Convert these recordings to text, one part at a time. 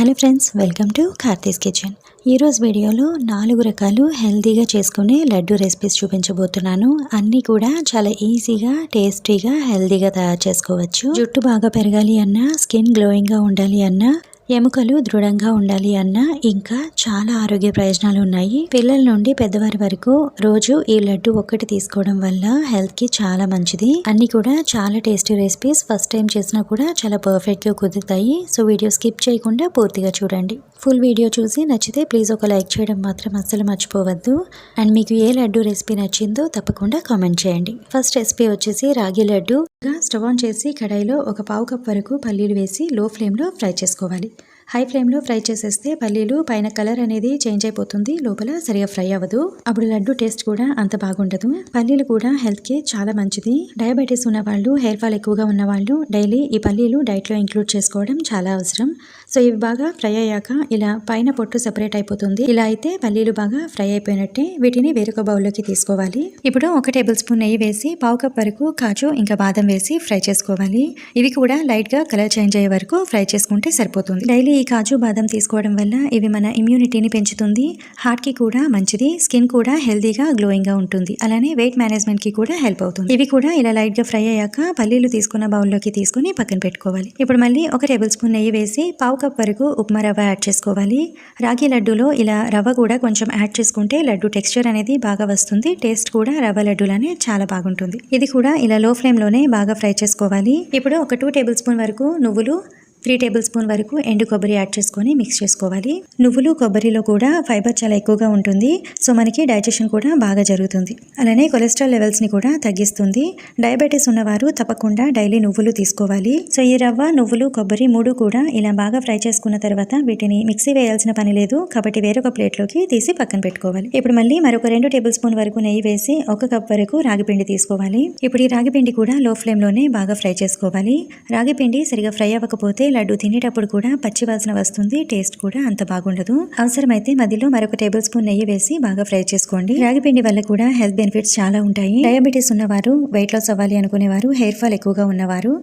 Hello friends, welcome to Karthi's kitchen. ఈరోజు వీడియోలో 4 రకాలు హెల్తీగా చేసుకునే లడ్డు రెసిపీస్ చూపించబోతున్నాను. అన్నీ కూడా చాలా ఈజీగా, టేస్టీగా, హెల్తీగా తయారు చేసుకోవచ్చు. జుట్టు బాగా పెరగాలి అన్నా, స్కిన్ గ్లోయింగ్గా ఉండాలి అన్నా, ఎముకలు దృఢంగా ఉండాలి అన్న ఇంకా చాలా ఆరోగ్య ప్రయోజనాలు ఉన్నాయి. పిల్లల నుండి పెద్దవారి వరకు రోజు ఈ లడ్డు ఒక్కటి తీసుకోవడం వల్ల హెల్త్ కి చాలా మంచిది. అన్ని కూడా చాలా టేస్టీ రెసిపీస్. ఫస్ట్ టైం చేసినా కూడా చాలా పర్ఫెక్ట్ గా కుదురుతాయి. సో వీడియో స్కిప్ చేయకుండా పూర్తిగా చూడండి. ఫుల్ వీడియో చూసి నచ్చితే ప్లీజ్ ఒక లైక్ చేయడం మాత్రం అస్సలు మర్చిపోవద్దు. అండ్ మీకు ఏ లడ్డు రెసిపీ నచ్చిందో తప్పకుండా కామెంట్ చేయండి. ఫస్ట్ రెసిపీ వచ్చేసి రాగి లడ్డు. స్టవ్ ఆన్ చేసి కడాయిలో ఒక పావు కప్ వరకు పల్లీలు వేసి లో ఫ్లేమ్ లో ఫ్రై చేసుకోవాలి. హై ఫ్లేమ్లో ఫ్రై చేసేస్తే పల్లీలు పైన కలర్ అనేది చేంజ్ అయిపోతుంది, లోపల సరిగా ఫ్రై అవ్వదు. అప్పుడు లడ్డు టేస్ట్ కూడా అంత బాగుండదు. పల్లీలు కూడా హెల్త్కి చాలా మంచిది. డయాబెటీస్ ఉన్న వాళ్ళు, హెయిర్ ఫాల్ ఎక్కువగా ఉన్న వాళ్ళు డైలీ ఈ పల్లీలు డైట్లో ఇంక్లూడ్ చేసుకోవడం చాలా అవసరం. సో ఇవి బాగా ఫ్రై అయ్యాక ఇలా పైన పొట్టు సెపరేట్ అయిపోతుంది. ఇలా అయితే పల్లీలు బాగా ఫ్రై అయిపోయినట్టే. వీటిని వేరొక బౌల్లోకి తీసుకోవాలి. ఇప్పుడు 1 టేబుల్ స్పూన్ నెయ్యి వేసి పావు కప్ వరకు కాజు ఇంకా బాదం వేసి ఫ్రై చేసుకోవాలి. ఇవి కూడా లైట్గా కలర్ చేంజ్ అయ్యే వరకు ఫ్రై చేసుకుంటే సరిపోతుంది. డైలీ ఈ కాజు బాదం తీసుకోవడం వల్ల ఇవి మన ఇమ్యూనిటీని పెంచుతుంది. హార్ట్కి కూడా మంచిది. స్కిన్ కూడా హెల్తీగా గ్లోయింగ్గా ఉంటుంది. అలానే వెయిట్ మేనేజ్మెంట్కి కూడా హెల్ప్ అవుతుంది. ఇవి కూడా ఇలా లైట్గా ఫ్రై అయ్యాక పల్లీలు తీసుకున్న బౌల్లోకి తీసుకుని పక్కన పెట్టుకోవాలి. ఇప్పుడు మళ్ళీ 1 టేబుల్ స్పూన్ నెయ్యి వేసి పావు కప్ వరకు ఉప్మా రవ్వ యాడ్ చేసుకోవాలి. రాగి లడ్డూలో ఇలా రవ్వ కూడా కొంచెం యాడ్ చేసుకుంటే లడ్డు టెక్స్చర్ అనేది బాగా వస్తుంది. టేస్ట్ కూడా రవ్వ లడ్డూలనే చాలా బాగుంటుంది. ఇది కూడా ఇలా లో ఫ్లేమ్లోనే బాగా ఫ్రై చేసుకోవాలి. ఇప్పుడు ఒక 2 టేబుల్ స్పూన్ వరకు నువ్వులు, 3 టేబుల్ స్పూన్ వరకు ఎండు కొబ్బరి యాడ్ చేసుకొని మిక్స్ చేసుకోవాలి. నువ్వులు, కొబ్బరిలో కూడా ఫైబర్ చాలా ఎక్కువగా ఉంటుంది. సో మనకి డైజెషన్ కూడా బాగా జరుగుతుంది. అలానే కొలెస్ట్రాల్ లెవెల్స్ని కూడా తగ్గిస్తుంది. డయాబెటీస్ ఉన్నవారు తప్పకుండా డైలీ నువ్వులు తీసుకోవాలి. సో ఈ రవ్వ, నువ్వులు, కొబ్బరి 3 కూడా ఇలా బాగా ఫ్రై చేసుకున్న తర్వాత వీటిని మిక్సీ వేయాల్సిన పని లేదు. కాబట్టి వేరొక ప్లేట్లోకి తీసి పక్కన పెట్టుకోవాలి. ఇప్పుడు మళ్ళీ మరొక 2 టేబుల్ స్పూన్ వరకు నెయ్యి వేసి 1 కప్ వరకు రాగిపిండి తీసుకోవాలి. ఇప్పుడు ఈ రాగిపిండి కూడా లో ఫ్లేమ్లోనే బాగా ఫ్రై చేసుకోవాలి. రాగిపిండి సరిగా ఫ్రై అవ్వకపోతే లడ్డు తినేటప్పుడు కూడా పచ్చి వాసన వస్తుంది. టేస్ట్ కూడా అంత బాగుండదు. అవసరమైతే మధ్యలో మరొక టేబుల్ స్పూన్ నెయ్యి వేసి బాగా ఫ్రై చేసుకోండి. రాగిపిండి వల్ల కూడా హెల్త్ బెనిఫిట్స్ చాలా ఉంటాయి. డయాబెటీస్ ఉన్నవారు, వెయిట్ లాస్ అవ్వాలి అనుకునేవారు, హెయిర్ ఫాల్ ఎక్కువగా ఉన్నవారు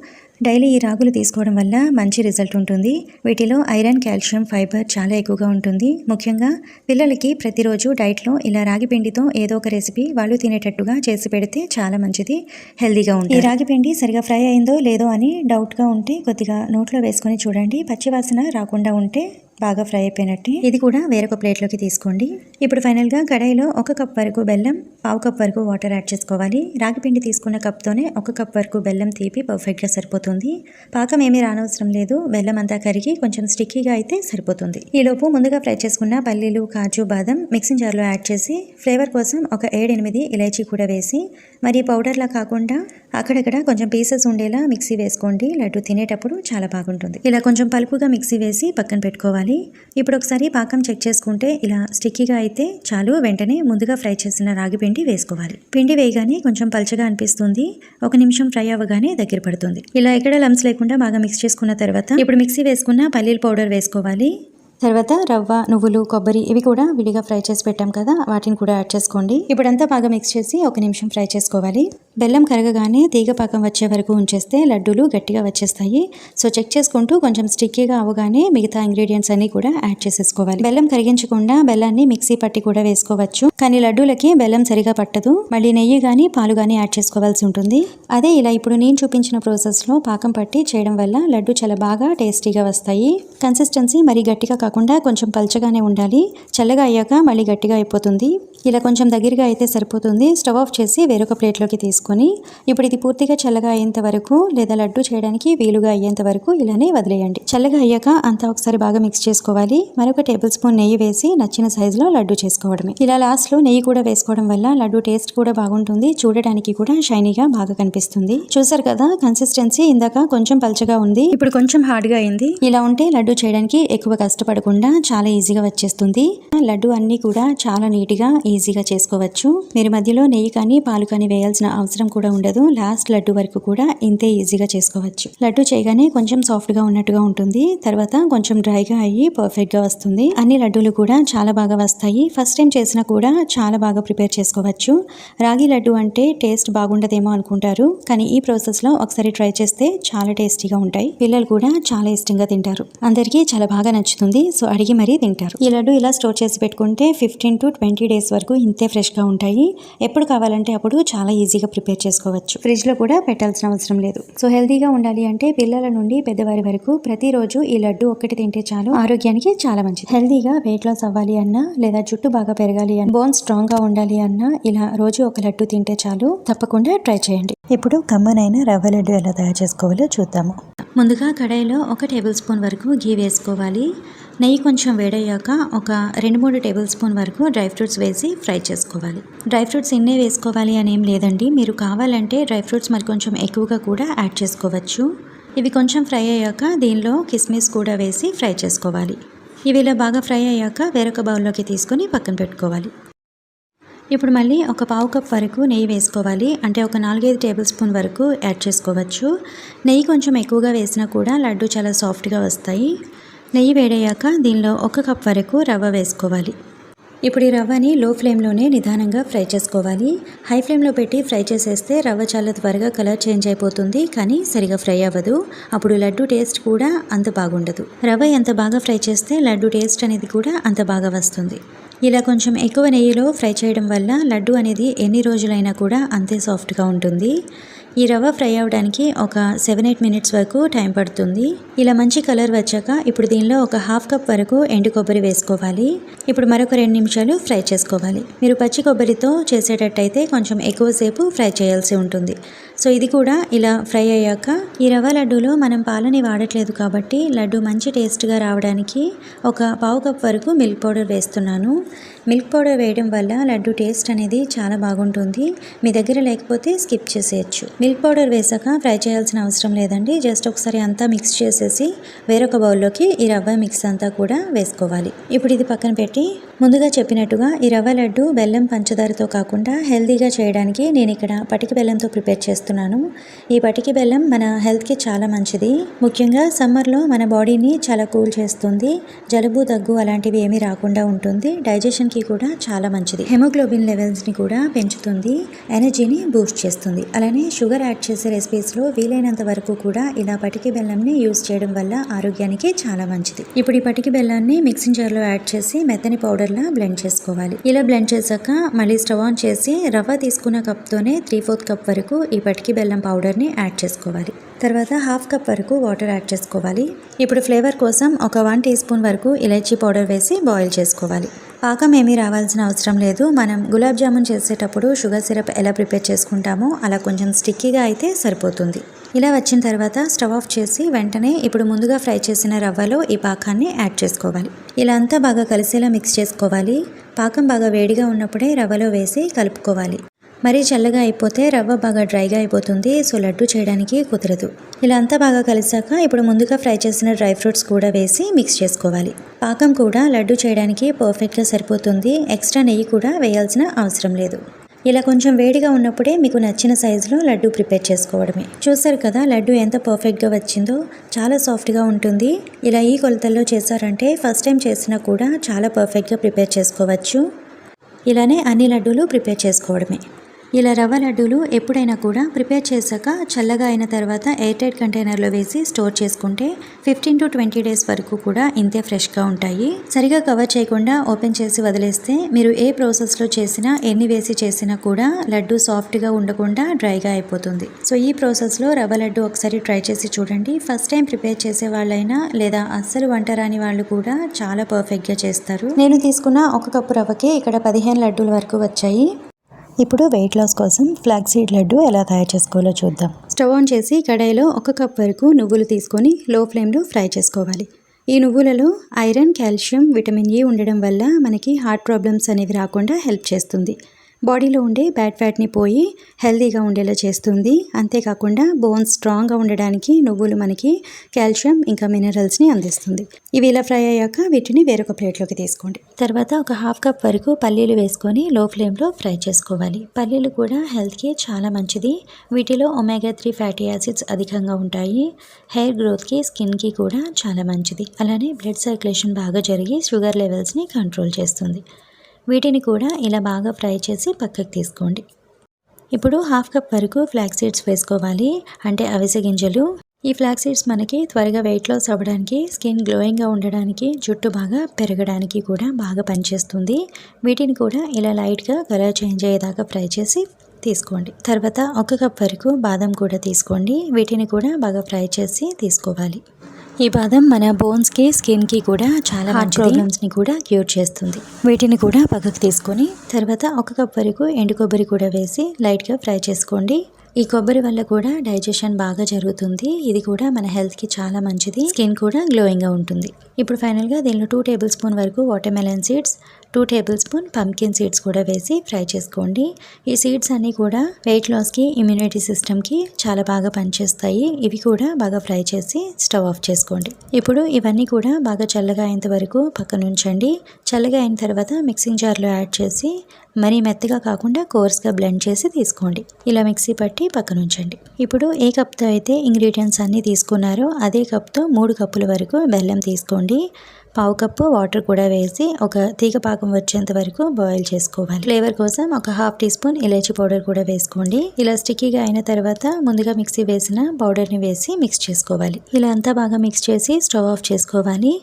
డైలీ ఈ రాగులు తీసుకోవడం వల్ల మంచి రిజల్ట్ ఉంటుంది. వీటిలో ఐరన్, కాల్షియం, ఫైబర్ చాలా ఎక్కువగా ఉంటుంది. ముఖ్యంగా పిల్లలకి ప్రతిరోజు డైట్లో ఇలా రాగి పిండితో ఏదో ఒక రెసిపీ వాళ్ళు తినేటట్టుగా చేసి పెడితే చాలా మంచిది, హెల్దీగా ఉంటుంది. ఈ రాగి పిండి సరిగా ఫ్రై అయిందో లేదో అని డౌట్గా ఉంటే కొద్దిగా నోట్లో వేసుకొని చూడండి. పచ్చివాసన రాకుండా ఉంటే బాగా ఫ్రై అయిపోయినట్టే. ఇది కూడా వేరొక ప్లేట్లోకి తీసుకోండి. ఇప్పుడు ఫైనల్గా కడాయిలో 1 కప్ వరకు బెల్లం, పావు కప్ వరకు వాటర్ యాడ్ చేసుకోవాలి. రాగిపిండి తీసుకున్న కప్తోనే 1 కప్ వరకు బెల్లం తీపి పర్ఫెక్ట్గా సరిపోతుంది. పాకం ఏమీ రానవసరం లేదు. బెల్లం అంతా కరిగి కొంచెం స్టిక్కీగా అయితే సరిపోతుంది. ఈలోపు ముందుగా ఫ్రై చేసుకున్న పల్లీలు, కాజు, బాదం మిక్సింగ్ జార్లో యాడ్ చేసి ఫ్లేవర్ కోసం ఒక 7-8 ఇలైచీ కూడా వేసి, మరి పౌడర్లా కాకుండా అక్కడక్కడ కొంచెం పీసెస్ ఉండేలా మిక్సీ వేసుకోండి. లడ్డు తినేటప్పుడు చాలా బాగుంటుంది. ఇలా కొంచెం పలుకుగా మిక్సీ వేసి పక్కన పెట్టుకోవాలి. ఇప్పుడు ఒకసారి పాకం చెక్ చేసుకుంటే ఇలా స్టిక్కీగా అయితే చాలు. వెంటనే ముందుగా ఫ్రై చేసిన రాగి పిండి వేసుకోవాలి. పిండి వేయగానే కొంచెం పల్చగా అనిపిస్తుంది. 1 నిమిషం ఫ్రై అవ్వగానే దగ్గర పడుతుంది. ఇలా ఎక్కడ లంప్స్ లేకుండా బాగా మిక్స్ చేసుకున్న తర్వాత ఇప్పుడు మిక్సీ వేసుకున్న పల్లీల పౌడర్ వేసుకోవాలి. తర్వాత రవ్వ, నువ్వులు, కొబ్బరి ఇవి కూడా విడిగా ఫ్రై చేసి పెట్టాం కదా, వాటిని కూడా యాడ్ చేసుకోండి. ఇప్పుడంతా బాగా మిక్స్ చేసి 1 నిమిషం ఫ్రై చేసుకోవాలి. బెల్లం కరగగానే తీగ పాకం వచ్చే వరకు ఉంచేస్తే లడ్డూలు గట్టిగా వచ్చేస్తాయి. సో చెక్ చేసుకుంటూ కొంచెం స్టిక్కీగా అవ్వగానే మిగతా ఇంగ్రీడియంట్స్ అన్ని కూడా యాడ్ చేసేసుకోవాలి. బెల్లం కరిగించకుండా బెల్లాన్ని మిక్సీ పట్టి కూడా వేసుకోవచ్చు. కానీ లడ్డూలకి బెల్లం సరిగా పట్టదు. మళ్ళీ నెయ్యి కానీ పాలు కానీ యాడ్ చేసుకోవాల్సి ఉంటుంది. అదే ఇలా ఇప్పుడు నేను చూపించిన ప్రాసెస్లో పాకం పట్టి చేయడం వల్ల లడ్డు చాలా బాగా టేస్టీగా వస్తాయి. కన్సిస్టెన్సీ మరి గట్టిగా కాకుండా కొంచెం పల్చగానే ఉండాలి. చల్లగా అయ్యాక మళ్ళీ గట్టిగా అయిపోతుంది. ఇలా కొంచెం దగ్గరగా అయితే సరిపోతుంది. స్టవ్ ఆఫ్ చేసి వేరొక ప్లేట్లోకి తీసుకొని ఇప్పుడు ఇది పూర్తిగా చల్లగా అయ్యేంత వరకు లేదా లడ్డు చేయడానికి వీలుగా అయ్యేంత వరకు ఇలానే వదిలేయండి. చల్లగా అయ్యాక అంతా ఒకసారి బాగా మిక్స్ చేసుకోవాలి. మరొక టేబుల్ స్పూన్ నెయ్యి వేసి నచ్చిన సైజులో లడ్డు చేసుకోవడమే. ఇలా లాస్ట్లో నెయ్యి కూడా వేసుకోవడం వల్ల లడ్డు టేస్ట్ కూడా బాగుంటుంది. చూడడానికి కూడా షైనీగా బాగా కనిపిస్తుంది. చూసారు కదా, కన్సిస్టెన్సీ ఇందాక కొంచెం పల్చగా ఉంది, ఇప్పుడు కొంచెం హార్డ్గా అయింది. ఇలా ఉంటే లడ్డు చేయడానికి ఎక్కువ కష్టపడకుండా చాలా ఈజీగా వచ్చేస్తుంది. లడ్డు అన్ని కూడా చాలా నీట్గా ఈజీగా చేసుకోవచ్చు. మీరు మధ్యలో నెయ్యి కానీ పాలు కానీ వేయాల్సిన అవసరం అవసరం కూడా ఉండదు. లాస్ట్ లడ్డు వరకు కూడా ఇంతే ఈజీగా చేసుకోవచ్చు. లడ్డు చేయగానే కొంచెం సాఫ్ట్గా ఉన్నట్టుగా ఉంటుంది, తర్వాత కొంచెం డ్రైగా అయ్యి పర్ఫెక్ట్గా వస్తుంది. అన్ని లడ్డూలు కూడా చాలా బాగా వస్తాయి. ఫస్ట్ టైం చేసినా కూడా చాలా బాగా ప్రిపేర్ చేసుకోవచ్చు. రాగి లడ్డు అంటే టేస్ట్ బాగుండదేమో అనుకుంటారు, కానీ ఈ ప్రాసెస్లో ఒకసారి ట్రై చేస్తే చాలా టేస్టీగా ఉంటాయి. పిల్లలు కూడా చాలా ఇష్టంగా తింటారు. అందరికీ చాలా బాగా నచ్చుతుంది. సో అడిగి మరీ తింటారు. ఈ లడ్డు ఇలా స్టోర్ చేసి పెట్టుకుంటే 15 to 20 డేస్ వరకు ఇంతే ఫ్రెష్గా ఉంటాయి. ఎప్పుడు కావాలంటే అప్పుడు చాలా ఈజీగా ప్రిపేర్ చేసుకోవచ్చు. ఫ్రిడ్జ్లో కూడా పెట్టాల్సిన అవసరం లేదు. సో హెల్తీగా ఉండాలి అంటే పిల్లల నుండి పెద్దవారి వరకు ప్రతిరోజు ఈ లడ్డు ఒక్కటి తింటే చాలు, ఆరోగ్యానికి చాలా మంచిది. హెల్తీగా వెయిట్ లాస్ అవ్వాలి అన్నా, లేదా జుట్టు బాగా పెరగాలి అన్నా, బోన్స్ స్ట్రాంగ్గా ఉండాలి అన్నా ఇలా రోజు ఒక లడ్డు తింటే చాలు. తప్పకుండా ట్రై చేయండి. ఇప్పుడు కమ్మనైన రవ్వ లడ్డు ఎలా తయారు చేసుకోవాలో చూద్దాము. ముందుగా కడాయిలో 1 టేబుల్ స్పూన్ వరకు ఘీ వేసుకోవాలి. నెయ్యి కొంచెం వేడయ్యాక ఒక 2-3 టేబుల్ స్పూన్ వరకు డ్రై ఫ్రూట్స్ వేసి ఫ్రై చేసుకోవాలి. డ్రై ఫ్రూట్స్ ఇన్నే వేసుకోవాలి అని ఏం లేదండి, మీరు కావాలంటే డ్రై ఫ్రూట్స్ మరి కొంచెం ఎక్కువగా కూడా యాడ్ చేసుకోవచ్చు. ఇవి కొంచెం ఫ్రై అయ్యాక దీనిలో కిస్మిస్ కూడా వేసి ఫ్రై చేసుకోవాలి. ఇవి ఇలా బాగా ఫ్రై అయ్యాక వేరొక బౌల్లోకి తీసుకొని పక్కన పెట్టుకోవాలి. ఇప్పుడు మళ్ళీ ఒక పావు కప్ వరకు నెయ్యి వేసుకోవాలి. అంటే ఒక 4-5 టేబుల్ స్పూన్ వరకు యాడ్ చేసుకోవచ్చు. నెయ్యి కొంచెం ఎక్కువగా వేసినా కూడా లడ్డు చాలా సాఫ్ట్గా వస్తాయి. నెయ్యి వేడయ్యాక దీనిలో 1 కప్ వరకు రవ్వ వేసుకోవాలి. ఇప్పుడు ఈ రవ్వని లో ఫ్లేమ్లోనే నిదానంగా ఫ్రై చేసుకోవాలి. హై ఫ్లేమ్లో పెట్టి ఫ్రై చేసేస్తే రవ్వ చాలా త్వరగా కలర్ చేంజ్ అయిపోతుంది, కానీ సరిగా ఫ్రై అవ్వదు. అప్పుడు లడ్డు టేస్ట్ కూడా అంత బాగుండదు. రవ్వ ఎంత బాగా ఫ్రై చేస్తే లడ్డు టేస్ట్ అనేది కూడా అంత బాగా వస్తుంది. ఇలా కొంచెం ఎక్కువ నెయ్యిలో ఫ్రై చేయడం వల్ల లడ్డు అనేది ఎన్ని రోజులైనా కూడా అంతే సాఫ్ట్గా ఉంటుంది. ఈ రవ్వ ఫ్రై అవ్వడానికి ఒక 7-8 మినిట్స్ వరకు టైం పడుతుంది. ఇలా మంచి కలర్ వచ్చాక ఇప్పుడు దీనిలో ఒక 1/2 కప్ వరకు ఎండు కొబ్బరి వేసుకోవాలి. ఇప్పుడు మరొక 2 నిమిషాలు ఫ్రై చేసుకోవాలి. మీరు పచ్చి కొబ్బరితో చేసేటట్టయితే కొంచెం ఎక్కువసేపు ఫ్రై చేయాల్సి ఉంటుంది. సో ఇది కూడా ఇలా ఫ్రై అయ్యాక ఈ రవ్వ లడ్డూలో మనం పాలని వాడట్లేదు కాబట్టి లడ్డు మంచి టేస్ట్గా రావడానికి ఒక పావు కప్ వరకు మిల్క్ పౌడర్ వేస్తున్నాను. మిల్క్ పౌడర్ వేయడం వల్ల లడ్డు టేస్ట్ అనేది చాలా బాగుంటుంది. మీ దగ్గర లేకపోతే స్కిప్ చేసేయచ్చు. మిల్క్ పౌడర్ వేసాక ఫ్రై చేయాల్సిన అవసరం లేదండి. జస్ట్ ఒకసారి అంతా మిక్స్ చేసేసి వేరొక బౌల్లోకి ఈ రవ్వ మిక్స్ అంతా కూడా వేసుకోవాలి. ఇప్పుడు ఇది పక్కన పెట్టి ముందుగా చెప్పినట్టుగా ఈ రవ్వ లడ్డు బెల్లం పంచదారతో కాకుండా హెల్తీగా చేయడానికి నేను ఇక్కడ పటిక బెల్లంతో ప్రిపేర్ చేస్తున్నాను. ఈ పటిక బెల్లం మన హెల్త్కి చాలా మంచిది. ముఖ్యంగా సమ్మర్లో మన బాడీని చాలా కూల్ చేస్తుంది. జలుబు దగ్గు అలాంటివి ఏమీ రాకుండా ఉంటుంది. డైజెషన్కి కూడా చాలా మంచిది. హెమోగ్లోబిన్ లెవెల్స్ని కూడా పెంచుతుంది. ఎనర్జీని బూస్ట్ చేస్తుంది. అలానే షుగర్ యాడ్ చేసే రెసిపీస్లో వీలైనంత వరకు కూడా ఇలా పటిక బెల్లంని యూజ్ చేయడం వల్ల ఆరోగ్యానికి చాలా మంచిది. ఇప్పుడు ఈ పటిక బెల్లాన్ని మిక్సింగ్ జార్లో యాడ్ చేసి మెత్తని పౌడర్లా బ్లెండ్ చేసుకోవాలి. ఇలా బ్లెండ్ చేశాక మళ్ళీ స్టవ్ ఆన్ చేసి రవ్వ తీసుకున్న కప్తోనే 3/4 కప్ వరకు ఈ పటిక బెల్లం పౌడర్ని యాడ్ చేసుకోవాలి. తర్వాత 1/2 కప్ వరకు వాటర్ యాడ్ చేసుకోవాలి. ఇప్పుడు ఫ్లేవర్ కోసం ఒక 1 టీ స్పూన్ వరకు ఇలైచీ పౌడర్ వేసి బాయిల్ చేసుకోవాలి. పాకం ఏమీ రావాల్సిన అవసరం లేదు. మనం గులాబ్ జామున్ చేసేటప్పుడు షుగర్ సిరప్ ఎలా ప్రిపేర్ చేసుకుంటామో అలా కొంచెం స్టిక్కీగా అయితే సరిపోతుంది. ఇలా వచ్చిన తర్వాత స్టవ్ ఆఫ్ చేసి వెంటనే ఇప్పుడు ముందుగా ఫ్రై చేసిన రవ్వలో ఈ పాకాన్ని యాడ్ చేసుకోవాలి. ఇలా అంతా బాగా కలిసేలా మిక్స్ చేసుకోవాలి. పాకం బాగా వేడిగా ఉన్నప్పుడే రవ్వలో వేసి కలుపుకోవాలి. మరీ చల్లగా అయిపోతే రవ్వ బాగా డ్రైగా అయిపోతుంది. సో లడ్డు చేయడానికి కుదరదు. ఇలా అంతా బాగా కలిసాక ఇప్పుడు ముందుగా ఫ్రై చేసిన డ్రై ఫ్రూట్స్ కూడా వేసి మిక్స్ చేసుకోవాలి. పాకం కూడా లడ్డు చేయడానికి పర్ఫెక్ట్గా సరిపోతుంది. ఎక్స్ట్రా నెయ్యి కూడా వేయాల్సిన అవసరం లేదు. ఇలా కొంచెం వేడిగా ఉన్నప్పుడే మీకు నచ్చిన సైజులో లడ్డు ప్రిపేర్ చేసుకోవడమే. చూసారు కదా లడ్డు ఎంత పర్ఫెక్ట్గా వచ్చిందో, చాలా సాఫ్ట్గా ఉంటుంది. ఇలా ఈ కొలతల్లో చేశారంటే ఫస్ట్ టైం చేసినా కూడా చాలా పర్ఫెక్ట్గా ప్రిపేర్ చేసుకోవచ్చు. ఇలానే అన్ని లడ్డూలు ప్రిపేర్ చేసుకోవడమే. ఇలా రవ్వ లడ్డూలు ఎప్పుడైనా కూడా ప్రిపేర్ చేశాక చల్లగా అయిన తర్వాత ఎయిర్ టైట్ కంటైనర్లో వేసి స్టోర్ చేసుకుంటే 15 to 20 డేస్ వరకు కూడా ఇంతే ఫ్రెష్గా ఉంటాయి. సరిగా కవర్ చేయకుండా ఓపెన్ చేసి వదిలేస్తే మీరు ఏ ప్రాసెస్లో చేసినా ఎన్ని వేసి చేసినా కూడా లడ్డు సాఫ్ట్గా ఉండకుండా డ్రైగా అయిపోతుంది. సో ఈ ప్రాసెస్లో రవ్వ లడ్డు ఒకసారి ట్రై చేసి చూడండి. ఫస్ట్ టైం ప్రిపేర్ చేసే వాళ్ళైనా లేదా అస్సలు వంట రాని వాళ్ళు కూడా చాలా పర్ఫెక్ట్గా చేస్తారు. నేను తీసుకున్న 1 కప్పు రవ్వకి ఇక్కడ 15 లడ్డూల వరకు వచ్చాయి. ఇప్పుడు వెయిట్ లాస్ కోసం ఫ్లాక్స్ సీడ్ లడ్డు ఎలా తయారు చేసుకోవాలో చూద్దాం. స్టవ్ ఆన్ చేసి కడాయిలో 1 కప్ వరకు నువ్వులు తీసుకొని లో ఫ్లేమ్లో ఫ్రై చేసుకోవాలి. ఈ నువ్వులలో ఐరన్, కాల్షియం, విటమిన్ E ఉండడం వల్ల మనకి హార్ట్ ప్రాబ్లమ్స్ అనేవి రాకుండా హెల్ప్ చేస్తుంది. బాడీలో ఉండే బ్యాడ్ ఫ్యాట్ని పోయి హెల్తీగా ఉండేలా చేస్తుంది. అంతేకాకుండా బోన్స్ స్ట్రాంగ్గా ఉండడానికి నువ్వులు మనకి కాల్షియం ఇంకా మినరల్స్ని అందిస్తుంది. ఇవి ఇలా ఫ్రై అయ్యాక వీటిని వేరొక ప్లేట్లోకి తీసుకోండి. తర్వాత ఒక హాఫ్ కప్ వరకు పల్లీలు వేసుకొని లో ఫ్లేమ్లో ఫ్రై చేసుకోవాలి. పల్లీలు కూడా హెల్త్కి చాలా మంచిది. వీటిలో ఒమేగా 3 ఫ్యాటీ యాసిడ్స్ అధికంగా ఉంటాయి. హెయిర్ గ్రోత్కి, స్కిన్కి కూడా చాలా మంచిది. అలానే బ్లడ్ సర్క్యులేషన్ బాగా జరిగి షుగర్ లెవెల్స్ని కంట్రోల్ చేస్తుంది. వీటిని కూడా ఇలా బాగా ఫ్రై చేసి పక్కకు తీసుకోండి. ఇప్పుడు హాఫ్ కప్ వరకు ఫ్లాక్స్ సీడ్స్ వేసుకోవాలి, అంటే అవిసె గింజలు. ఈ ఫ్లాక్స్ సీడ్స్ మనకి త్వరగా వెయిట్ లాస్ అవ్వడానికి, స్కిన్ గ్లోయింగ్గా ఉండడానికి, జుట్టు బాగా పెరగడానికి కూడా బాగా పనిచేస్తుంది. వీటిని కూడా ఇలా లైట్గా కలర్ చేంజ్ అయ్యేదాకా ఫ్రై చేసి తీసుకోండి. తర్వాత ఒక కప్ వరకు బాదం కూడా తీసుకోండి. వీటిని కూడా బాగా ఫ్రై చేసి తీసుకోవాలి. ఈ బాదం మన బోన్స్కి, స్కిన్కి కూడా చాలా మంచి ప్రాబ్లమ్స్ని కూడా క్యూర్ చేస్తుంది. వీటిని కూడా పక్కకు తీసుకొని తర్వాత ఒక కప్ వరకు ఎండు కొబ్బరి కూడా వేసి లైట్గా ఫ్రై చేసుకోండి. ఈ కొబ్బరి వల్ల కూడా డైజెషన్ బాగా జరుగుతుంది. ఇది కూడా మన హెల్త్కి చాలా మంచిది. స్కిన్ కూడా గ్లోయింగ్గా ఉంటుంది. ఇప్పుడు ఫైనల్గా దీనిలో 2 టేబుల్ స్పూన్ వరకు water melon seeds, 2 table spoon pumpkin seeds కూడా వేసి ఫ్రై చేసుకోండి. ఈ సీడ్స్ అన్నీ కూడా వెయిట్ లాస్కి, ఇమ్యూనిటీ సిస్టమ్కి చాలా బాగా పనిచేస్తాయి. ఇవి కూడా బాగా ఫ్రై చేసి స్టవ్ ఆఫ్ చేసుకోండి. ఇప్పుడు ఇవన్నీ కూడా బాగా చల్లగా అయ్యేంత వరకు పక్కన ఉంచండి. చల్లగా అయిన తర్వాత మిక్సింగ్ జార్లో యాడ్ చేసి మరీ మెత్తగా కాకుండా కోర్స్గా బ్లెండ్ చేసి తీసుకోండి. ఇలా మిక్సీ పట్టి పక్కన ఉంచండి. ఇప్పుడు ఏ కప్తో అయితే ఇంగ్రీడియంట్స్ అన్నీ తీసుకున్నారో అదే కప్తో 3 కప్పుల వరకు బెల్లం తీసుకోండి. పావు కప్పు వాటర్ కూడా వేసి ఒక తీగ పాకం వచ్చేంత వరకు బాయిల్ చేసుకోవాలి. ఫ్లేవర్ కోసం ఒక హాఫ్ టీ స్పూన్ ఇలాచీ పౌడర్ కూడా వేసుకోండి. ఇలా స్టిక్కీగా అయిన తర్వాత ముందుగా మిక్సీ వేసిన పౌడర్ని వేసి మిక్స్ చేసుకోవాలి. ఇలా అంతా బాగా మిక్స్ చేసి స్టవ్ ఆఫ్ చేసుకోవాలి.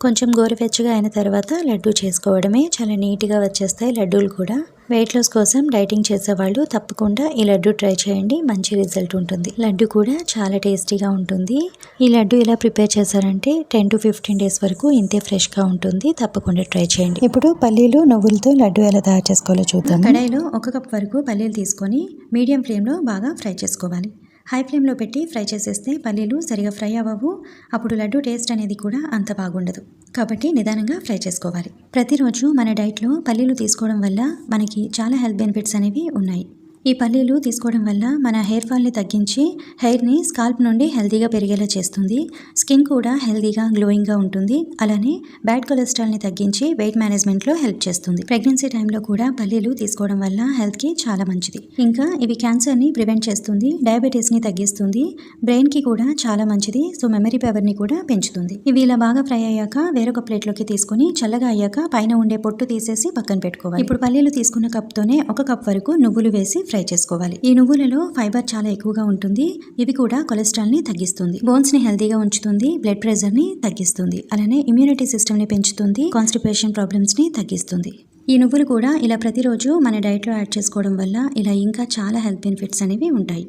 కొంచెం గోరువెచ్చగా అయిన తర్వాత లడ్డూ చేసుకోవడమే. చాలా నీట్గా వచ్చేస్తాయి లడ్డూలు కూడా. వెయిట్ లాస్ కోసం డైటింగ్ చేసేవాళ్ళు తప్పకుండా ఈ లడ్డు ట్రై చేయండి. మంచి రిజల్ట్ ఉంటుంది. లడ్డు కూడా చాలా టేస్టీగా ఉంటుంది. ఈ లడ్డు ఎలా ప్రిపేర్ చేశారంటే 10 to 15 డేస్ వరకు ఇంతే ఫ్రెష్గా ఉంటుంది. తప్పకుండా ట్రై చేయండి. ఇప్పుడు పల్లీలు, నువ్వులతో లడ్డు ఎలా తయారు చేసుకోవాలో చూద్దాం. కడాయిలో 1 కప్ వరకు పల్లీలు తీసుకొని మీడియం ఫ్లేమ్లో బాగా ఫ్రై చేసుకోవాలి. హై ఫ్లేమ్లో పెట్టి ఫ్రై చేసేస్తే పల్లీలు సరిగా ఫ్రై అవ్వవు. అప్పుడు లడ్డు టేస్ట్ అనేది కూడా అంత బాగుండదు. కాబట్టి నిదానంగా ఫ్రై చేసుకోవాలి. ప్రతిరోజు మన డైట్లో పల్లీలు తీసుకోవడం వల్ల మనకి చాలా హెల్త్ బెనిఫిట్స్ అనేవి ఉన్నాయి. ఈ పల్లీలు తీసుకోవడం వల్ల మన హెయిర్ ఫాల్ని తగ్గించి హెయిర్ని స్కాల్ప్ నుండి హెల్తీగా పెరిగేలా చేస్తుంది. స్కిన్ కూడా హెల్తీగా గ్లోయింగ్గా ఉంటుంది. అలానే బ్యాడ్ కొలెస్ట్రాల్ని తగ్గించి వెయిట్ మేనేజ్మెంట్లో హెల్ప్ చేస్తుంది. ప్రెగ్నెన్సీ టైంలో కూడా పల్లీలు తీసుకోవడం వల్ల హెల్త్కి చాలా మంచిది. ఇంకా ఇవి క్యాన్సర్ని ప్రివెంట్ చేస్తుంది, డయాబెటీస్ని తగ్గిస్తుంది, బ్రెయిన్కి కూడా చాలా మంచిది. సో మెమరీ పవర్ని కూడా పెంచుతుంది. ఇవి ఇలా బాగా ఫ్రై అయ్యాక వేరొక ప్లేట్లోకి తీసుకుని చల్లగా అయ్యాక పైన ఉండే పొట్టు తీసేసి పక్కన పెట్టుకోవాలి. ఇప్పుడు పల్లీలు తీసుకున్న కప్తోనే 1 కప్ వరకు నువ్వులు వేసి ఫ్రై చేసుకోవాలి. ఈ నువ్వులలో ఫైబర్ చాలా ఎక్కువగా ఉంటుంది. ఇవి కూడా కొలెస్ట్రాల్ని తగ్గిస్తుంది, బోన్స్ని హెల్తీగా ఉంచుతుంది, బ్లడ్ ప్రెషర్ని తగ్గిస్తుంది, అలానే ఇమ్యూనిటీ సిస్టమ్ని పెంచుతుంది, కాన్స్టిపేషన్ ప్రాబ్లమ్స్ని తగ్గిస్తుంది. ఈ నువ్వులు కూడా ఇలా ప్రతిరోజు మన డైట్లో యాడ్ చేసుకోవడం వల్ల ఇలా ఇంకా చాలా హెల్త్ బెనిఫిట్స్ అనేవి ఉంటాయి.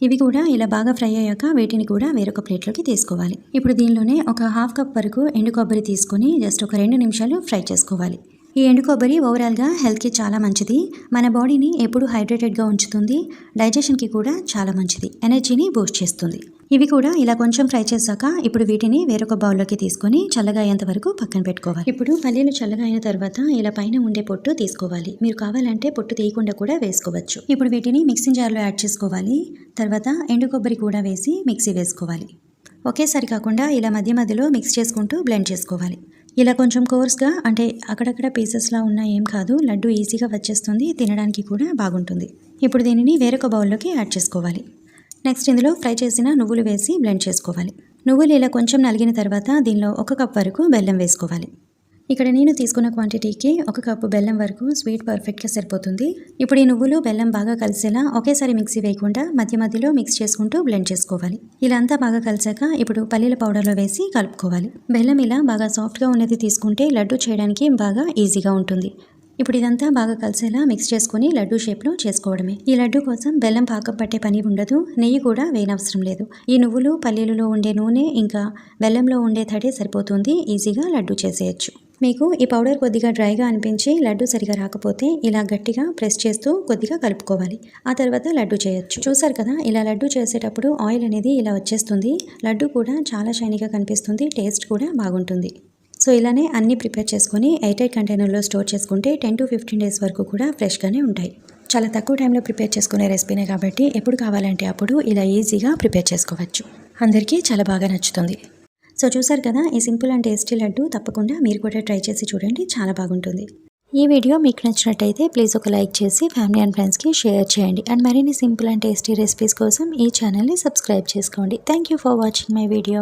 ఇవి కూడా ఇలా బాగా ఫ్రై అయ్యాక వీటిని కూడా వేరొక ప్లేట్లోకి తీసుకోవాలి. ఇప్పుడు దీనిలోనే ఒక హాఫ్ కప్ వరకు ఎండు కొబ్బరి తీసుకొని జస్ట్ ఒక 2 నిమిషాలు ఫ్రై చేసుకోవాలి. ఈ ఎండు కొబ్బరి ఓవరాల్గా హెల్త్కి చాలా మంచిది. మన బాడీని ఎప్పుడు హైడ్రేటెడ్గా ఉంచుతుంది, డైజెషన్కి కూడా చాలా మంచిది, ఎనర్జీని బూస్ట్ చేస్తుంది. ఇవి కూడా ఇలా కొంచెం ఫ్రై చేశాక ఇప్పుడు వీటిని వేరొక బౌల్లోకి తీసుకొని చల్లగా అయ్యేంత వరకు పక్కన పెట్టుకోవాలి. ఇప్పుడు పల్లీలు చల్లగా అయిన తర్వాత ఇలా పైన ఉండే పొట్టు తీసుకోవాలి. మీరు కావాలంటే పొట్టు తీయకుండా కూడా వేసుకోవచ్చు. ఇప్పుడు వీటిని మిక్సింగ్ జార్లో యాడ్ చేసుకోవాలి. తర్వాత ఎండు కొబ్బరి కూడా వేసి మిక్సీ వేసుకోవాలి. ఒకేసారి కాకుండా ఇలా మధ్య మధ్యలో మిక్స్ చేసుకుంటూ బ్లెండ్ చేసుకోవాలి. ఇలా కొంచెం కోర్స్గా, అంటే అక్కడక్కడ పీసెస్లా ఉన్నా ఏం కాదు, లడ్డు ఈజీగా వచ్చేస్తుంది, తినడానికి కూడా బాగుంటుంది. ఇప్పుడు దీనిని వేరొక బౌల్లోకి యాడ్ చేసుకోవాలి. నెక్స్ట్ ఇందులో ఫ్రై చేసిన నువ్వులు వేసి బ్లెండ్ చేసుకోవాలి. నువ్వులు ఇలా కొంచెం నలిగిన తర్వాత దీనిలో 1 కప్ వరకు బెల్లం వేసుకోవాలి. ఇక్కడ నేను తీసుకున్న క్వాంటిటీకి 1 కప్పు బెల్లం వరకు స్వీట్ పర్ఫెక్ట్గా సరిపోతుంది. ఇప్పుడు ఈ నువ్వులు బెల్లం బాగా కలిసేలా ఒకేసారి మిక్సీ వేయకుండా మధ్య మధ్యలో మిక్స్ చేసుకుంటూ బ్లెండ్ చేసుకోవాలి. ఇలా అంతా బాగా కలిసాక ఇప్పుడు పల్లీల పౌడర్లో వేసి కలుపుకోవాలి. బెల్లం ఇలా బాగా సాఫ్ట్గా ఉన్నది తీసుకుంటే లడ్డు చేయడానికి బాగా ఈజీగా ఉంటుంది. ఇప్పుడు ఇదంతా బాగా కలిసేలా మిక్స్ చేసుకుని లడ్డు షేప్లో చేసుకోవడమే. ఈ లడ్డు కోసం బెల్లం పాకం పట్టే పని ఉండదు, నెయ్యి కూడా వేయనవసరం లేదు. ఈ నువ్వులు, పల్లీలలో ఉండే నూనె ఇంకా బెల్లంలో ఉండే తడి సరిపోతుంది. ఈజీగా లడ్డు చేసేయచ్చు. మీకు ఈ పౌడర్ కొద్దిగా డ్రైగా అనిపించి లడ్డు సరిగా రాకపోతే ఇలా గట్టిగా ప్రెస్ చేస్తూ కొద్దిగా కలుపుకోవాలి. ఆ తర్వాత లడ్డు చేయొచ్చు. చూసారు కదా, ఇలా లడ్డు చేసేటప్పుడు ఆయిల్ అనేది ఇలా వచ్చేస్తుంది. లడ్డు కూడా చాలా షైనీగా కనిపిస్తుంది, టేస్ట్ కూడా బాగుంటుంది. సో ఇలానే అన్నీ ప్రిపేర్ చేసుకొని ఎయిర్టైట్ కంటైనర్లో స్టోర్ చేసుకుంటే 10 to 15 డేస్ వరకు కూడా ఫ్రెష్గానే ఉంటాయి. చాలా తక్కువ టైంలో ప్రిపేర్ చేసుకునే రెసిపీనే కాబట్టి ఎప్పుడు కావాలంటే అప్పుడు ఇలా ఈజీగా ప్రిపేర్ చేసుకోవచ్చు. అందరికీ చాలా బాగా నచ్చుతుంది. సో చూసారు కదా, ఈ సింపుల్ అండ్ టేస్టీ లడ్డు తప్పకుండా మీరు కూడా ట్రై చేసి చూడండి, చాలా బాగుంటుంది. ఈ వీడియో మీకు నచ్చినట్టయితే ప్లీజ్ ఒక లైక్ చేసి ఫ్యామిలీ అండ్ ఫ్రెండ్స్కి షేర్ చేయండి. అండ్ మరిన్ని సింపుల్ అండ్ టేస్టీ రెసిపీస్ కోసం ఈ ఛానల్ని సబ్స్క్రైబ్ చేసుకోండి. Thank you for watching my video.